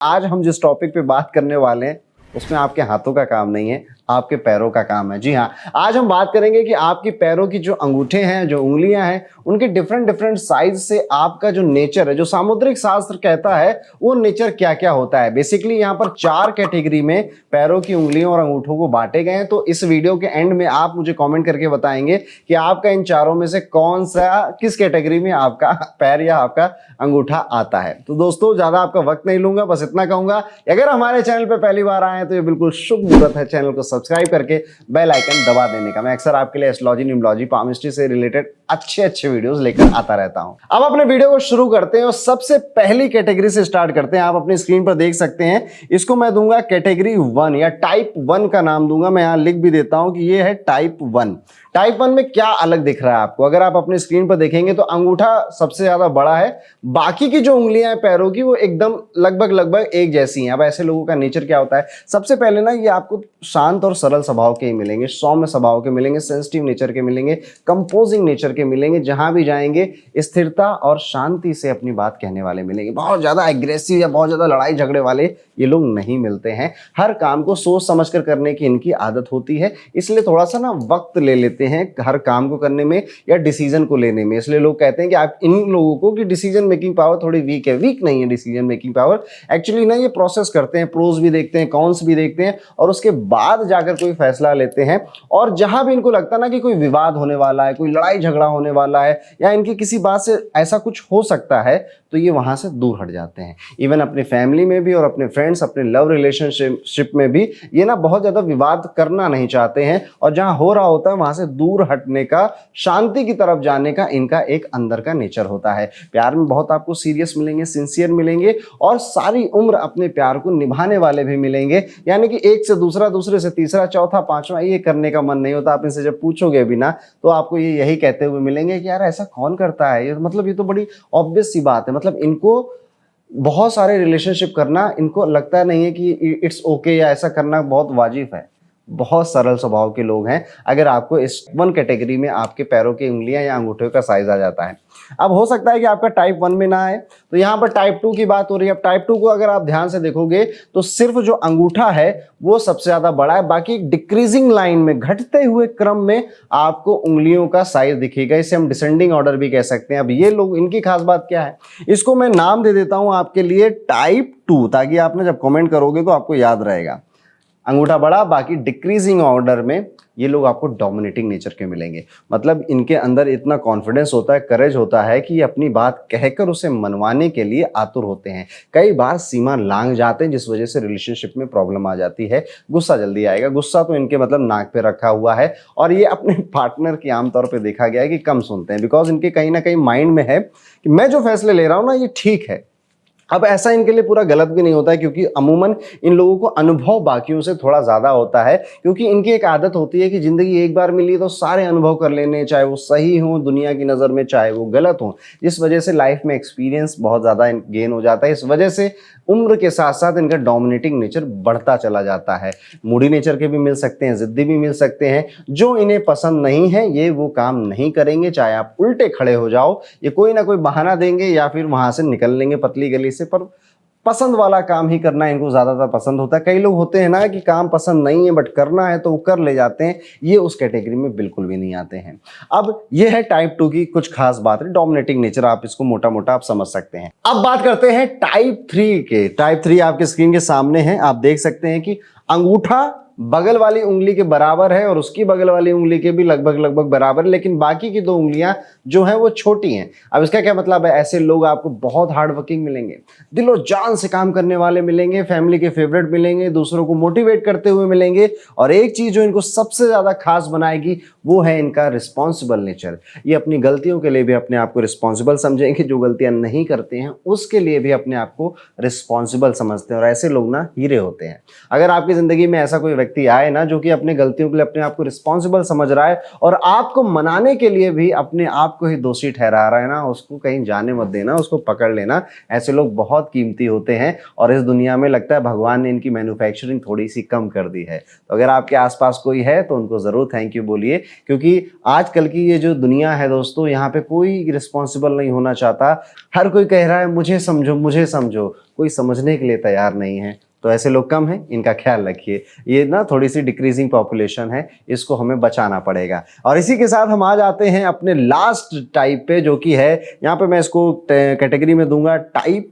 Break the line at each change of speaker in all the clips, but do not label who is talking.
आज हम जिस टॉपिक पे बात करने वाले हैं उसमें आपके हाथों का काम नहीं है, आपके पैरों का काम है। जी हाँ, आज हम बात करेंगे कि आपकी पैरों की जो अंगूठे हैं, जो उंगलियां हैं, उनके डिफरेंट डिफरेंट साइज से आपका जो नेचर है, जो सामुद्रिक शास्त्र कहता है, वो नेचर क्या क्या होता है। बेसिकली यहाँ पर 4 कैटेगरी में पैरों की उंगलियों और अंगूठों को बांटे गए हैं। तो इस वीडियो के एंड में आप मुझे कॉमेंट करके बताएंगे कि आपका इन चारों में से कौन सा, किस कैटेगरी में आपका पैर या आपका अंगूठा आता है। तो दोस्तों, ज्यादा आपका वक्त नहीं लूंगा, बस इतना कहूंगा कि अगर हमारे चैनल पे पहली बार आए हैं तो ये बिल्कुल शुभ मुहूर्त है चैनल को सब्सक्राइब करके बेल आइकन दबा देने का। मैं अक्सर आपके लिए एस्ट्रोलॉजी, न्यूमरोलॉजी, पामिस्ट्री से रिलेटेड अच्छे वीडियोस लेकर आता रहता हूं। अब अपने वीडियो को शुरू करते हैं और सबसे पहली कैटेगरी से स्टार्ट करते हैं। आप अपनी स्क्रीन पर देख सकते हैं, इसको मैं दूंगा कैटेगरी 1 या टाइप 1 का नाम दूंगा। मैं यहां लिख भी देता हूं कि ये है टाइप 1। टाइप 1 में क्या अलग दिख रहा है आपको? अगर आप अपनी स्क्रीन पर देखेंगे तो अंगूठा सबसे ज्यादा बड़ा है, बाकी की जो उंगलियां हैं पैरों की वो एकदम लगभग एक जैसी हैं। अब ऐसे लोगों का नेचर क्या होता है? सबसे पहले ना, ये आपको शांत और सरल स्वभाव के ही मिलेंगे, सौम्य स्वभाव के मिलेंगे, सेंसिटिव नेचर के मिलेंगे, कंपोजिंग नेचर के मिलेंगे। जहां भी जाएंगे स्थिरता और शांति से अपनी बात कहने वाले मिलेंगे। बहुत ज्यादा एग्रेसिव या बहुत ज्यादा लड़ाई झगड़े वाले ये लोग नहीं मिलते हैं। हर काम को सोच समझकर करने की इनकी आदत होती है, इसलिए थोड़ा सा ना वक्त ले लेते हैं हर काम को करने में या डिसीजन को लेने में। इसलिए लोग कहते हैं कि आप इन लोगों को कि डिसीजन मेकिंग पावर थोड़ी वीक है। वीक नहीं है डिसीजन मेकिंग पावर, एक्चुअली ना ये प्रोसेस करते हैं, प्रोज भी देखते हैं, कॉन्स भी देखते हैं और उसके बाद जाकर कोई फैसला लेते हैं। और जहां भी इनको लगता है ना कि कोई विवाद होने वाला है, कोई लड़ाई झगड़ा होने वाला है या इनकी किसी बात से ऐसा कुछ हो सकता है, तो ये वहां से दूर हट जाते हैं। इवन अपनी फैमिली में भी और अपने फ्रेंड्स, अपने लव रिलेशनशिप में भी ये ना बहुत ज्यादा विवाद करना नहीं चाहते हैं और जहां हो रहा होता है वहां से दूर हटने का, शांति की तरफ जाने का इनका एक अंदर का नेचर होता है। प्यार में बहुत आपको सीरियस मिलेंगे, सिंसियर मिलेंगे और सारी उम्र अपने प्यार को निभाने वाले भी मिलेंगे। यानी कि एक से दूसरा, दूसरे से तीसरा, चौथा, पांचवा ये करने का मन नहीं होता। आप इनसे जब पूछोगे भी ना तो आपको ये यही कहते हुए मिलेंगे कि यार ऐसा कौन करता है, ये मतलब ये तो बड़ी ऑब्वियस सी बात है। मतलब इनको बहुत सारे रिलेशनशिप करना इनको लगता नहीं है कि इट्स ओके या ऐसा करना बहुत वाजिब है। बहुत सरल स्वभाव के लोग हैं। अगर आपको इस 1 कैटेगरी में आपके पैरों की उंगलियां या अंगूठे का साइज आ जाता है। अब हो सकता है कि आपका टाइप 1 में ना आए, तो यहाँ पर टाइप 2 की बात हो रही है। अब टाइप 2 को अगर आप ध्यान से देखोगे तो सिर्फ जो अंगूठा है वो सबसे ज्यादा बड़ा है, बाकी डिक्रीजिंग लाइन में, घटते हुए क्रम में आपको उंगलियों का साइज दिखेगा। इसे हम डिसेंडिंग ऑर्डर भी कह सकते हैं। अब ये लोग, इनकी खास बात क्या है, इसको मैं नाम दे देता हूं आपके लिए टाइप 2, ताकि आपने जब कमेंट करोगे तो आपको याद रहेगा। अंगूठा बड़ा, बाकी डिक्रीजिंग ऑर्डर में ये लोग आपको डोमिनेटिंग नेचर के मिलेंगे। मतलब इनके अंदर इतना कॉन्फिडेंस होता है, करेज होता है कि ये अपनी बात कहकर उसे मनवाने के लिए आतुर होते हैं। कई बार सीमा लांघ जाते हैं, जिस वजह से रिलेशनशिप में प्रॉब्लम आ जाती है। गुस्सा जल्दी आएगा। गुस्सा तो इनके मतलब नाक पे रखा हुआ है और ये अपने पार्टनर की आमतौर पर देखा गया है कि कम सुनते हैं, बिकॉज इनके कहीं ना कहीं माइंड में है कि मैं जो फैसले ले रहा हूं ना ये ठीक है। अब ऐसा इनके लिए पूरा गलत भी नहीं होता है, क्योंकि अमूमन इन लोगों को अनुभव बाकियों से थोड़ा ज्यादा होता है। क्योंकि इनकी एक आदत होती है कि जिंदगी एक बार मिली तो सारे अनुभव कर लेने, चाहे वो सही हो दुनिया की नजर में, चाहे वो गलत हो, जिस वजह से लाइफ में एक्सपीरियंस बहुत ज्यादा गेन हो जाता है। इस वजह से उम्र के साथ साथ इनका डोमिनेटिंग नेचर बढ़ता चला जाता है। मूडी नेचर के भी मिल सकते हैं, जिद्दी भी मिल सकते हैं। जो इन्हें पसंद नहीं है ये वो काम नहीं करेंगे, चाहे आप उल्टे खड़े हो जाओ, ये कोई ना कोई बहाना देंगे या फिर वहां से निकल लेंगे पतली गली से। पर पसंद वाला काम ही करना इनको ज्यादातर पसंद होता है। कई लोग होते हैं ना कि काम पसंद नहीं है बट करना है तो वो कर ले जाते हैं, ये उस कैटेगरी में बिल्कुल भी नहीं आते हैं। अब ये है टाइप 2 की कुछ खास बात है, डोमिनेटिंग नेचर, आप इसको मोटा मोटा आप समझ सकते हैं। अब बात करते हैं टाइप 3 के। टाइप 3 आपके स्क्रीन के सामने है। आप देख सकते हैं कि अंगूठा बगल वाली उंगली के बराबर है और उसकी बगल वाली उंगली के भी लगभग बराबर है, लेकिन बाकी की 2 उंगलियां जो हैं वो छोटी हैं। अब इसका क्या मतलब है? ऐसे लोग आपको बहुत हार्ड वर्किंग मिलेंगे, दिलो जान से काम करने वाले मिलेंगे, फैमिली के फेवरेट मिलेंगे, दूसरों को मोटिवेट करते हुए मिलेंगे। और एक चीज जो इनको सबसे ज्यादा खास बनाएगी वो है इनका रिस्पॉन्सिबल नेचर। ये अपनी गलतियों के लिए भी अपने आप को रिस्पॉन्सिबल समझेंगे, जो गलतियां नहीं करते हैं उसके लिए भी अपने आप को रिस्पॉन्सिबल समझते हैं। और ऐसे लोग ना हीरे होते हैं। अगर आपकी जिंदगी में ऐसा कोई व्यक्ति आए ना जो कि अपनी गलतियों के लिए अपने आप को रिस्पॉन्सिबल समझ रहा है और आपको मनाने के लिए भी अपने आप को ही दोषी ठहरा रहा है ना, उसको कहीं जाने मत देना, उसको पकड़ लेना। ऐसे लोग बहुत कीमती होते हैं और इस दुनिया में लगता है भगवान ने इनकी मैन्युफैक्चरिंग थोड़ी सी कम कर दी है। तो अगर आपके आसपास कोई है तो उनको ज़रूर थैंक यू बोलिए, क्योंकि आजकल की ये जो दुनिया है दोस्तों, यहाँ पे कोई रिस्पॉन्सिबल नहीं होना चाहता। हर कोई कह रहा है मुझे समझो मुझे समझो, कोई समझने के लिए तैयार नहीं है। तो ऐसे लोग कम हैं, इनका ख्याल रखिए। ये ना थोड़ी सी डिक्रीजिंग पॉपुलेशन है, इसको हमें बचाना पड़ेगा। और इसी के साथ हम आ जाते हैं अपने लास्ट टाइप पे, जो कि है, यहाँ पे मैं इसको कैटेगरी में दूंगा टाइप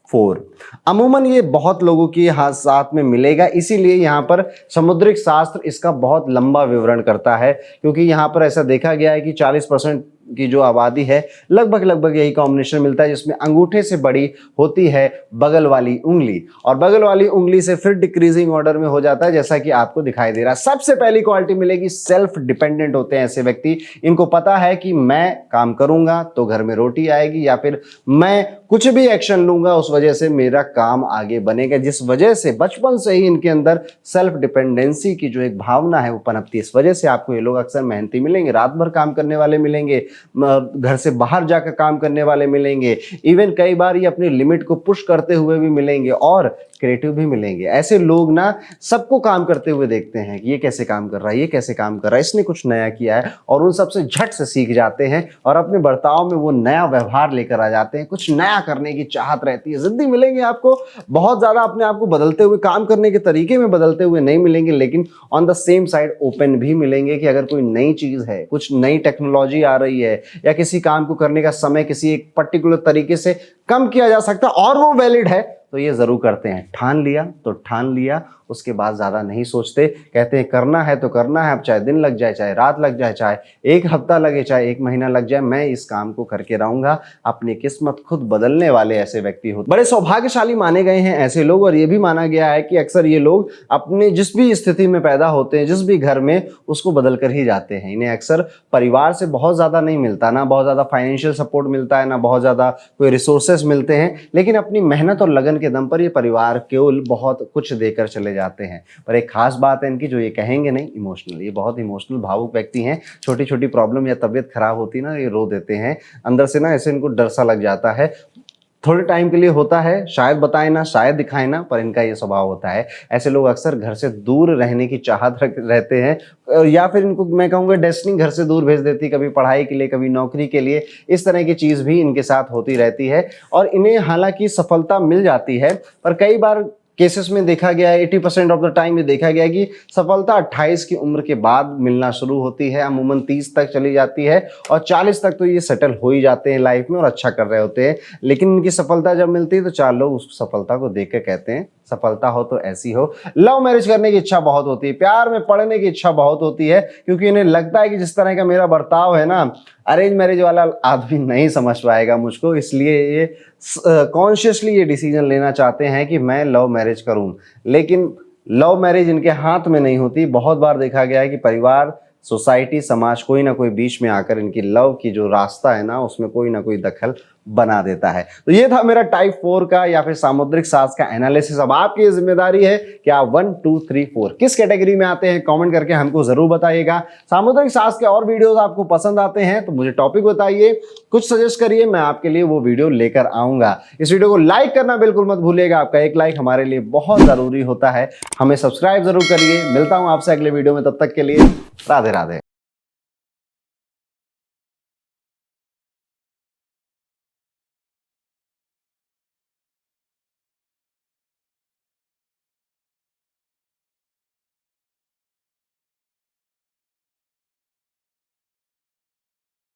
4। अमूमन ये बहुत लोगों की हाथ साथ में मिलेगा, इसीलिए यहाँ पर समुद्रिक शास्त्र इसका बहुत लंबा विवरण करता है, क्योंकि यहाँ पर ऐसा देखा गया है कि 40% की जो आबादी है लगभग यही कॉम्बिनेशन मिलता है, जिसमें अंगूठे से बड़ी होती है बगल वाली उंगली, और बगल वाली उंगली से फिर डिक्रीजिंग ऑर्डर में हो जाता है, जैसा कि आपको दिखाई दे रहा है। सबसे पहली क्वालिटी मिलेगी, सेल्फ डिपेंडेंट होते हैं ऐसे व्यक्ति। इनको पता है कि मैं काम करूंगा तो घर में रोटी आएगी, या फिर मैं कुछ भी एक्शन लूंगा उस वजह से मेरा काम आगे बनेगा, जिस वजह से बचपन से ही इनके अंदर सेल्फ डिपेंडेंसी की जो एक भावना है वो पनपती है। इस वजह से आपको ये लोग अक्सर मेहनती मिलेंगे, रात भर काम करने वाले मिलेंगे, घर से बाहर जाकर काम करने वाले मिलेंगे, इवन कई बार ये अपनी लिमिट को पुश करते हुए भी मिलेंगे और क्रिएटिव भी मिलेंगे। ऐसे लोग ना सबको काम करते हुए देखते हैं कि ये कैसे काम कर रहा है, ये कैसे काम कर रहा है, इसने कुछ नया किया है, और उन सबसे झट से सीख जाते हैं और अपने बर्ताव में वो नया व्यवहार लेकर आ जाते हैं। कुछ नया करने की चाहत रहती है। जिद्दी मिलेंगे आपको, बहुत ज्यादा अपने आप को बदलते हुए, काम करने के तरीके में बदलते हुए नहीं मिलेंगे, लेकिन on the same side open भी मिलेंगे कि अगर कोई नई चीज है, कुछ नई टेक्नोलॉजी आ रही है, या किसी काम को करने का समय किसी एक पर्टिकुलर तरीके से कम किया जा सकता और वो वैलिड है, तो ये जरूर करते हैं। ठान लिया तो ठान लिया, उसके बाद ज्यादा नहीं सोचते। कहते हैं करना है तो करना है, अब चाहे दिन लग जाए, चाहे रात लग जाए, चाहे एक हफ्ता लगे, चाहे एक महीना लग जाए, मैं इस काम को करके रहूंगा। अपनी किस्मत खुद बदलने वाले ऐसे व्यक्ति होते, बड़े सौभाग्यशाली माने गए हैं ऐसे लोग। और ये भी माना गया है कि अक्सर ये लोग अपने जिस भी स्थिति में पैदा होते हैं, जिस भी घर में, उसको बदल कर ही जाते हैं। इन्हें अक्सर परिवार से बहुत ज्यादा नहीं मिलता, ना बहुत ज्यादा फाइनेंशियल सपोर्ट मिलता है, ना बहुत ज्यादा कोई रिसोर्सेस मिलते हैं, लेकिन अपनी मेहनत और लगन के दम पर ये परिवार को बहुत कुछ देकर चले जाते हैं। पर एक खास बात है इनकी, जो ये कहेंगे नहीं, इमोशनल, ये बहुत इमोशनल भावुक व्यक्ति हैं। छोटी छोटी प्रॉब्लम या तबीयत खराब होती ना, ये रो देते हैं अंदर से ना, ऐसे इनको डर सा लग जाता है। थोड़े टाइम के लिए होता है, शायद बताएं ना, शायद दिखाएं ना, पर इनका ये स्वभाव होता है। ऐसे लोग अक्सर घर से दूर रहने की चाहत रहते हैं, या फिर इनको मैं कहूँगा डेस्टिनी घर से दूर भेज देती, कभी पढ़ाई के लिए, कभी नौकरी के लिए। इस तरह की चीज़ भी इनके साथ होती रहती है, और इन्हें हालांकि सफलता मिल जाती है, पर कई बार केसेस में देखा गया है, 80% ऑफ द टाइम ये देखा गया है कि सफलता 28 की उम्र के बाद मिलना शुरू होती है, अमूमन 30 तक चली जाती है, और 40 तक तो ये सेटल हो ही जाते हैं लाइफ में और अच्छा कर रहे होते हैं। लेकिन इनकी सफलता जब मिलती है तो 4 लोग उस सफलता को देख के कहते हैं सफलता हो तो ऐसी हो। लव मैरिज करने की इच्छा बहुत होती है, प्यार में पड़ने की इच्छा बहुत होती है, क्योंकि इन्हें लगता है कि जिस तरह का मेरा बर्ताव है ना, अरेंज मैरिज वाला आदमी नहीं समझ पाएगा मुझको, इसलिए ये कॉन्शियसली ये डिसीजन लेना चाहते हैं कि मैं लव मैरिज करूं। लेकिन लव मैरिज इनके हाथ में नहीं होती। बहुत बार देखा गया है कि परिवार, सोसाइटी, समाज कोई ना कोई बीच में आकर इनकी लव की जो रास्ता है ना, उसमें कोई ना कोई दखल बना देता है। तो ये था मेरा टाइप 4 का या फिर सामुद्रिक शास्त्र का एनालिसिस। अब आपकी ये जिम्मेदारी है कि आप 1, 2, 3, 4 किस कैटेगरी में आते हैं, कमेंट करके हमको जरूर बताइएगा। सामुद्रिक शास्त्र के और वीडियोस आपको पसंद आते हैं तो मुझे टॉपिक बताइए, कुछ सजेस्ट करिए, मैं आपके लिए वो वीडियो लेकर आऊंगा। इस वीडियो को लाइक करना बिल्कुल मत भूलिएगा, आपका एक लाइक हमारे लिए बहुत जरूरी होता है। हमें सब्सक्राइब जरूर करिए। मिलता हूं आपसे अगले वीडियो में, तब तक के लिए राधे राधे।